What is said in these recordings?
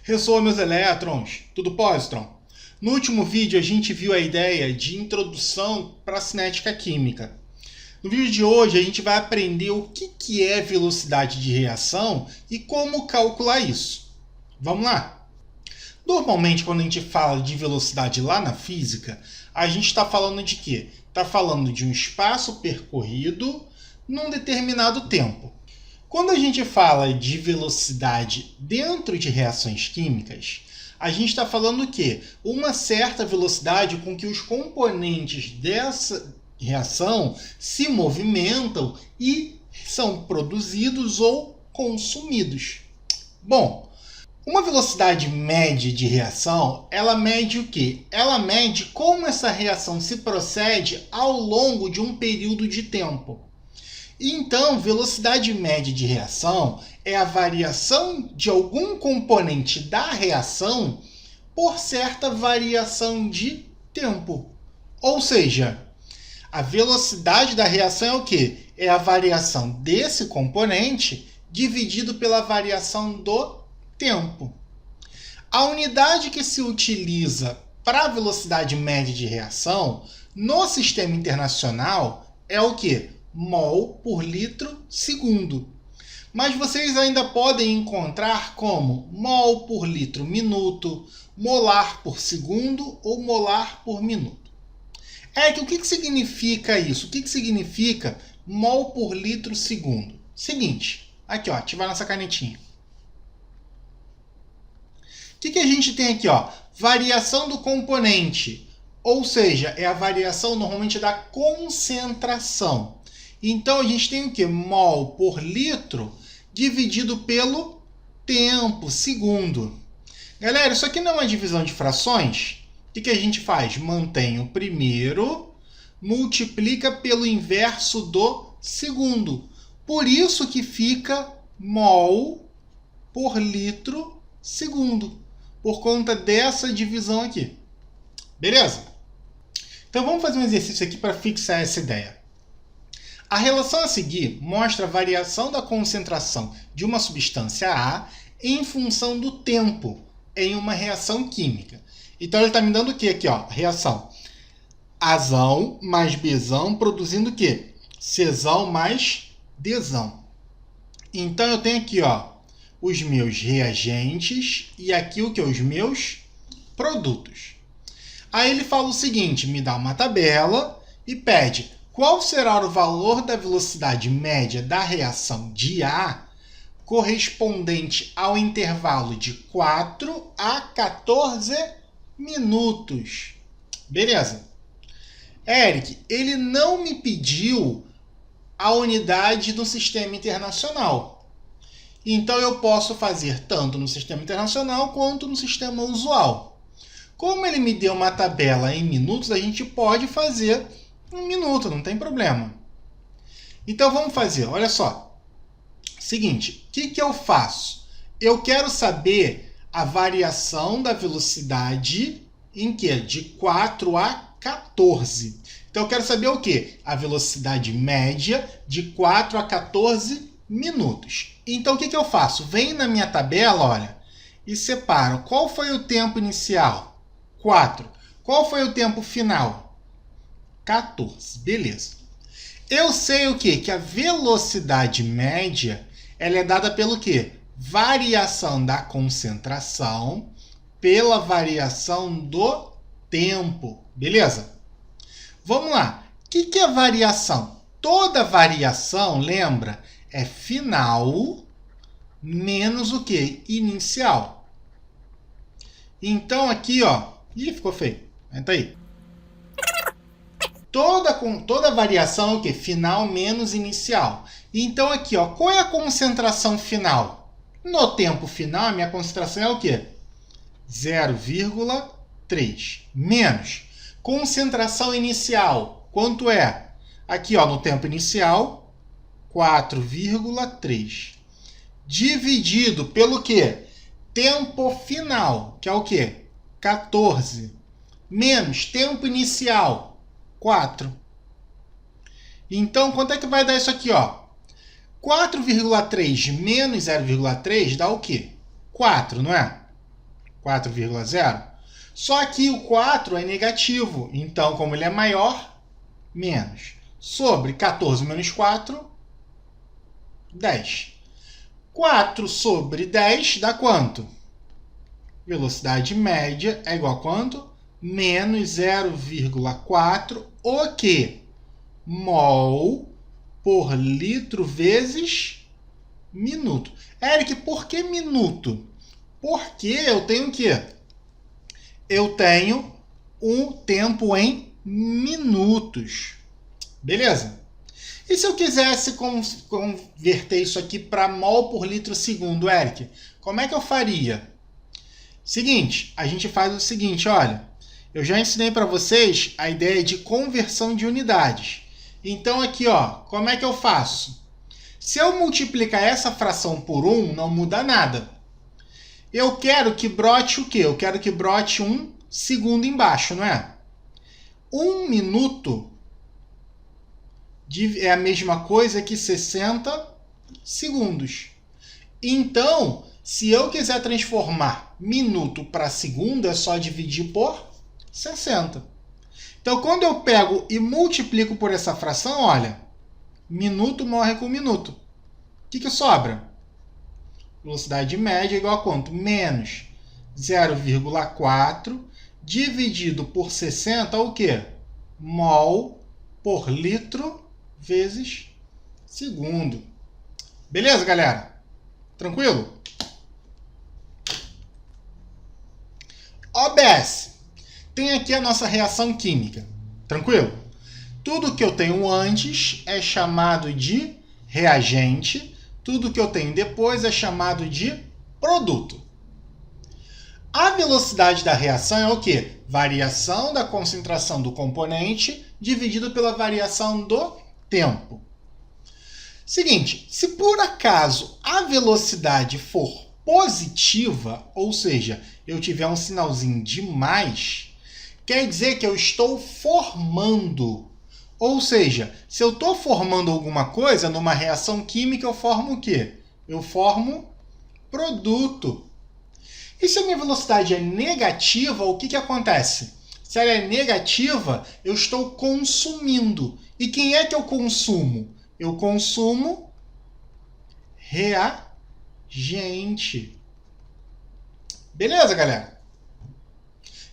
Ressoa meus elétrons, tudo pósitron? No último vídeo a gente viu a ideia de introdução para a cinética química. No vídeo de hoje a gente vai aprender o que é velocidade de reação e como calcular isso. Vamos lá? Normalmente quando a gente fala de velocidade lá na física, a gente está falando de quê? Está falando de um espaço percorrido num determinado tempo. Quando a gente fala de velocidade dentro de reações químicas, a gente está falando o quê? Uma certa velocidade com que os componentes dessa reação se movimentam e são produzidos ou consumidos. Bom, uma velocidade média de reação, ela mede o quê? Ela mede como essa reação se procede ao longo de um período de tempo. Então, velocidade média de reação é a variação de algum componente da reação por certa variação de tempo. Ou seja, a velocidade da reação é o quê? É a variação desse componente dividido pela variação do tempo. A unidade que se utiliza para a velocidade média de reação no sistema internacional é o quê? Mol por litro segundo. Mas vocês ainda podem encontrar como mol por litro minuto, molar por segundo ou molar por minuto. O que significa isso? O que significa mol por litro segundo? Seguinte, aqui ó, ativar nossa canetinha. O que a gente tem aqui? Ó? Variação do componente, ou seja, é a variação normalmente da concentração. Então, a gente tem o quê? Mol por litro dividido pelo tempo, segundo. Galera, isso aqui não é uma divisão de frações? O que a gente faz? Mantém o primeiro, multiplica pelo inverso do segundo. Por isso que fica mol por litro segundo, por conta dessa divisão aqui. Beleza? Então, vamos fazer um exercício aqui para fixar essa ideia. A relação a seguir mostra a variação da concentração de uma substância A em função do tempo em uma reação química. Então, ele está me dando o que aqui? Ó? Reação Azão mais Bzão produzindo o quê? Czão mais Dzão. Então, eu tenho aqui ó, os meus reagentes e aqui o que? Os meus produtos. Aí ele fala o seguinte, me dá uma tabela e pede qual será o valor da velocidade média da reação de A correspondente ao intervalo de 4 a 14 minutos. Beleza. Eric, ele não me pediu a unidade do sistema internacional. Então, eu posso fazer tanto no sistema internacional quanto no sistema usual. Como ele me deu uma tabela em minutos, a gente pode fazer um minuto, não tem problema. Então, vamos fazer, olha só. Seguinte, o que eu faço? Eu quero saber a variação da velocidade em que? De 4 a 14. Então, eu quero saber o quê? A velocidade média de 4 a 14 minutos. Então, o que eu faço? Venho na minha tabela, olha, e separo. Qual foi o tempo inicial? 4. Qual foi o tempo final? 14. Beleza. Eu sei o quê? Que a velocidade média ela é dada pelo quê? Variação da concentração pela variação do tempo. Beleza? Vamos lá. O que é variação? Toda variação, lembra, é final menos o quê? Inicial. Então, aqui, ó. Ih, ficou feio. Entra aí. Toda variação é o quê? Final menos inicial. Então, aqui, ó, qual é a concentração final? No tempo final, a minha concentração é o quê? 0,3. Menos. Concentração inicial. Quanto é? Aqui, ó, no tempo inicial, 4,3. Dividido pelo quê? Tempo final, que é o quê? 14. Menos tempo inicial. 4. Então, quanto é que vai dar isso aqui? 4,3 menos 0,3 dá o quê? 4, não é? 4,0. Só que o 4 é negativo, então como ele é maior, menos. Sobre 14 menos 4, 10. 4 sobre 10 dá quanto? Velocidade média é igual a quanto? Menos 0,4 o quê? Mol por litro vezes minuto. Eric, por que minuto? Porque eu tenho o quê? Eu tenho um tempo em minutos. Beleza? E se eu quisesse converter isso aqui para mol por litro segundo, Eric? Como é que eu faria? Seguinte, a gente faz o seguinte, olha. Eu já ensinei para vocês a ideia de conversão de unidades. Então aqui, ó, como é que eu faço? Se eu multiplicar essa fração por 1, não muda nada. Eu quero que brote o quê? Eu quero que brote um segundo embaixo, não é? 1 minuto é a mesma coisa que 60 segundos. Então, se eu quiser transformar minuto para segundo, é só dividir por 60. Então, quando eu pego e multiplico por essa fração, olha, minuto morre com minuto. O que sobra? Velocidade média é igual a quanto? Menos 0,4 dividido por 60, o quê? Mol por litro vezes segundo. Beleza, galera? Tranquilo? OBS. Tem aqui a nossa reação química. Tranquilo? Tudo que eu tenho antes é chamado de reagente. Tudo que eu tenho depois é chamado de produto. A velocidade da reação é o quê? Variação da concentração do componente dividido pela variação do tempo. Seguinte, se por acaso a velocidade for positiva, ou seja, eu tiver um sinalzinho de mais, quer dizer que eu estou formando. Ou seja, se eu estou formando alguma coisa, numa reação química, eu formo o quê? Eu formo produto. E se a minha velocidade é negativa, o que acontece? Se ela é negativa, eu estou consumindo. E quem é que eu consumo? Eu consumo reagente. Beleza, galera?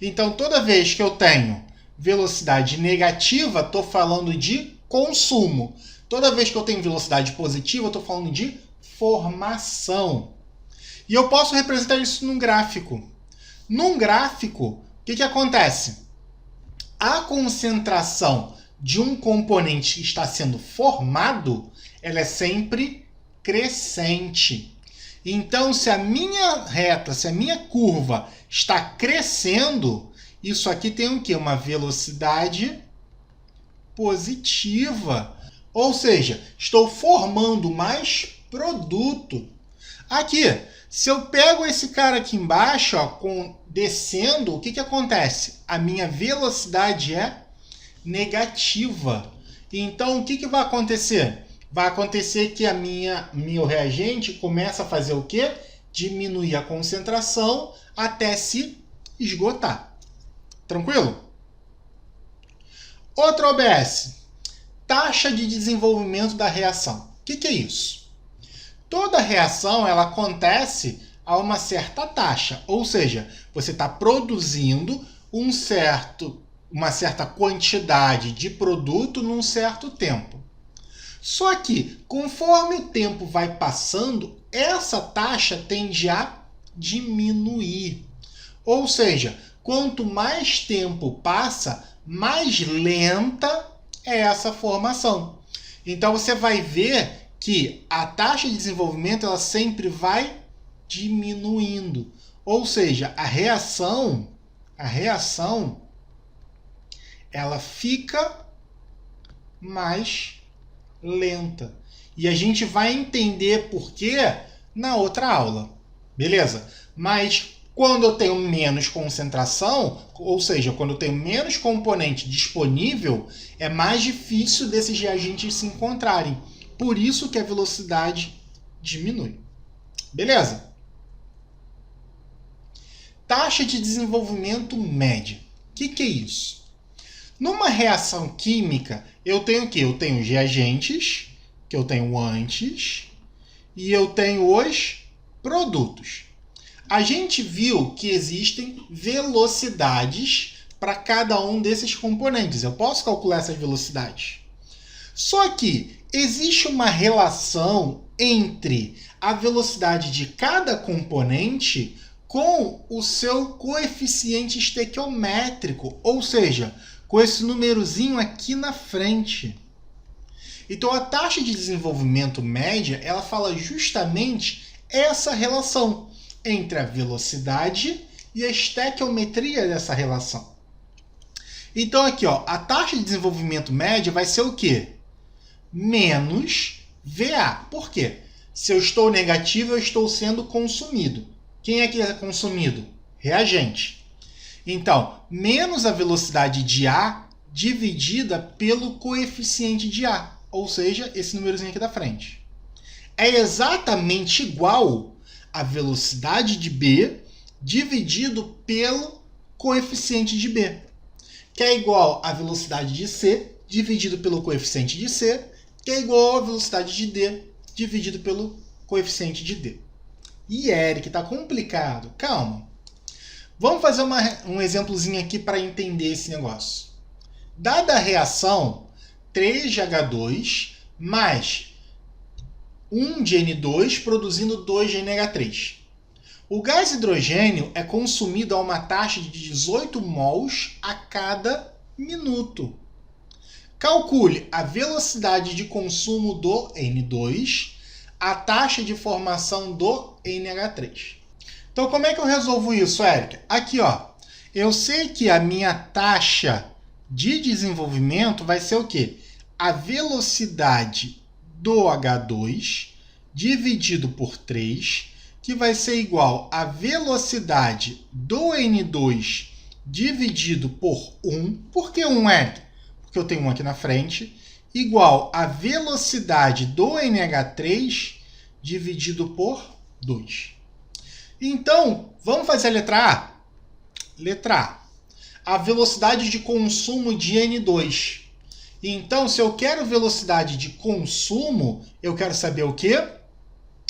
Então, toda vez que eu tenho velocidade negativa, estou falando de consumo. Toda vez que eu tenho velocidade positiva, estou falando de formação. E eu posso representar isso num gráfico. Num gráfico, o que acontece? A concentração de um componente que está sendo formado, ela é sempre crescente. Então, se a minha reta, se a minha curva está crescendo, isso aqui tem o quê? Uma velocidade positiva. Ou seja, estou formando mais produto. Aqui, se eu pego esse cara aqui embaixo, ó, descendo, o que acontece? A minha velocidade é negativa. Então, o que vai acontecer? Vai acontecer que meu reagente começa a fazer o quê? Diminuir a concentração até se esgotar. Tranquilo? Outro OBS. Taxa de desenvolvimento da reação. O que é isso? Toda reação ela acontece a uma certa taxa. Ou seja, você está produzindo uma certa quantidade de produto num certo tempo. Só que, conforme o tempo vai passando, essa taxa tende a diminuir. Ou seja, quanto mais tempo passa, mais lenta é essa formação. Então você vai ver que a taxa de desenvolvimento ela sempre vai diminuindo. Ou seja, a reação ela fica mais lenta. E a gente vai entender por quê na outra aula. Beleza? Mas quando eu tenho menos concentração, ou seja, quando eu tenho menos componente disponível, é mais difícil desses reagentes se encontrarem. Por isso que a velocidade diminui. Beleza? taxa de desenvolvimento média. O que é isso? Numa reação química, eu tenho o quê? Eu tenho os reagentes, que eu tenho antes, e eu tenho os produtos. A gente viu que existem velocidades para cada um desses componentes. Eu posso calcular essas velocidades. Só que existe uma relação entre a velocidade de cada componente com o seu coeficiente estequiométrico, ou seja, com esse númerozinho aqui na frente. Então a taxa de desenvolvimento média, ela fala justamente essa relação entre a velocidade e a estequiometria dessa relação. Então aqui, ó, a taxa de desenvolvimento média vai ser o quê? Menos VA. Por quê? Se eu estou negativo, eu estou sendo consumido. Quem é que é consumido? Reagente. Então, menos a velocidade de A dividida pelo coeficiente de A, ou seja, esse númerozinho aqui da frente. É exatamente igual a velocidade de B dividido pelo coeficiente de B, que é igual a velocidade de C dividido pelo coeficiente de C, que é igual a velocidade de D dividido pelo coeficiente de D. E Eric, tá complicado. Calma. Vamos fazer um exemplozinho aqui para entender esse negócio. Dada a reação 3 de H2 mais 1 de N2 produzindo 2 de NH3. O gás hidrogênio é consumido a uma taxa de 18 mols a cada minuto. Calcule a velocidade de consumo do N2, a taxa de formação do NH3. Então, como é que eu resolvo isso, Eric? Aqui, ó, eu sei que a minha taxa de desenvolvimento vai ser o quê? A velocidade do H2 dividido por 3, que vai ser igual à velocidade do N2 dividido por 1. Por que 1, Eric? Porque eu tenho 1 aqui na frente, igual à velocidade do NH3 dividido por 2. Então, vamos fazer a letra A? Letra A. A velocidade de consumo de N2. Então, se eu quero velocidade de consumo, eu quero saber o quê?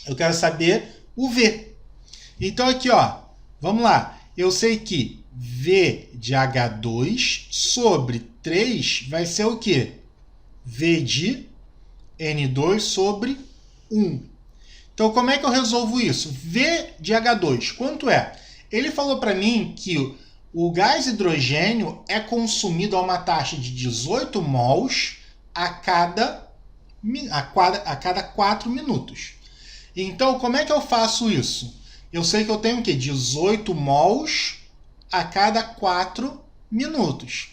Eu quero saber o V. Então, aqui, ó, vamos lá. Eu sei que V de H2 sobre 3 vai ser o quê? V de N2 sobre 1. Então, como é que eu resolvo isso? V de H2, quanto é? Ele falou para mim que o gás hidrogênio é consumido a uma taxa de 18 mols a cada 4 minutos. Então, como é que eu faço isso? Eu sei que eu tenho o quê? 18 mols a cada 4 minutos.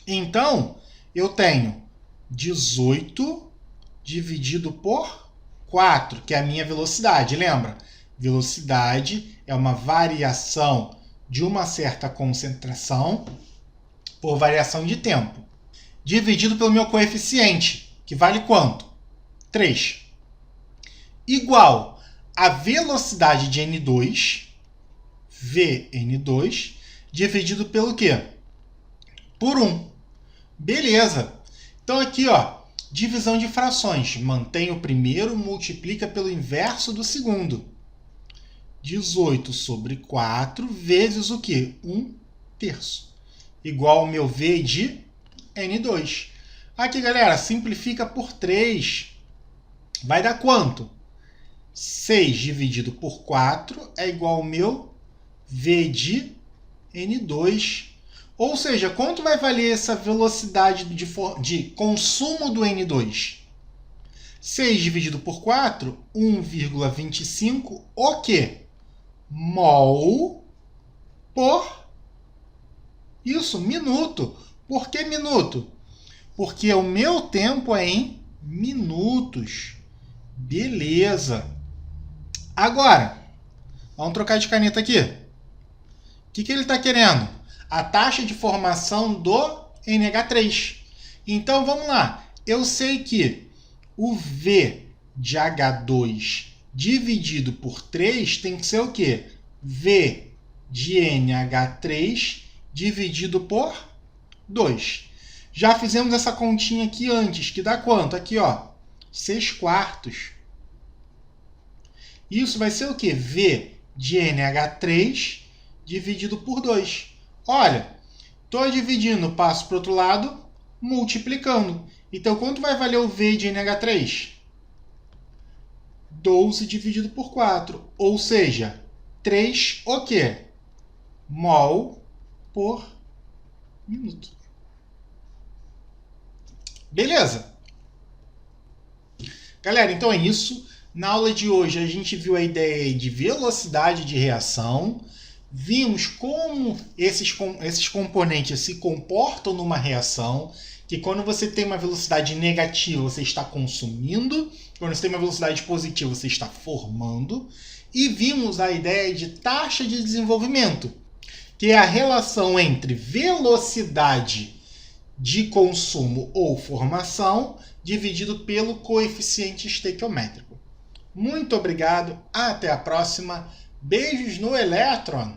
Então, eu tenho 18 dividido por 4, que é a minha velocidade. Lembra? Velocidade é uma variação de uma certa concentração por variação de tempo, dividido pelo meu coeficiente, que vale quanto? 3. Igual a velocidade de N2, Vn2, dividido pelo quê? Por 1. Beleza. Então aqui, ó, divisão de frações. Mantém o primeiro, multiplica pelo inverso do segundo. 18 sobre 4 vezes o quê? 1/3. Igual ao meu V de N2. Aqui, galera, simplifica por 3. Vai dar quanto? 6 dividido por 4 é igual ao meu V de N2. Ou seja, quanto vai valer essa velocidade de consumo do N2? 6 dividido por 4, 1,25, o quê? Mol por isso, minuto. Por que minuto? Porque o meu tempo é em minutos. Beleza. Agora, vamos trocar de caneta aqui. O que ele está querendo? A taxa de formação do NH3. Então, vamos lá. Eu sei que o V de H2 dividido por 3 tem que ser o quê? V de NH3 dividido por 2. Já fizemos essa continha aqui antes, que dá quanto? Aqui, ó, 6/4. Isso vai ser o quê? V de NH3 dividido por 2. Olha, estou dividindo, passo para o outro lado, multiplicando. Então, quanto vai valer o V de NH3? 12 dividido por 4. Ou seja, 3 o quê? Mol por minuto. Beleza? Galera, então é isso. Na aula de hoje a gente viu a ideia de velocidade de reação. Vimos como esses componentes se comportam numa reação, que quando você tem uma velocidade negativa, você está consumindo, quando você tem uma velocidade positiva, você está formando. E vimos a ideia de taxa de desenvolvimento, que é a relação entre velocidade de consumo ou formação dividido pelo coeficiente estequiométrico. Muito obrigado, até a próxima. Beijos no elétron!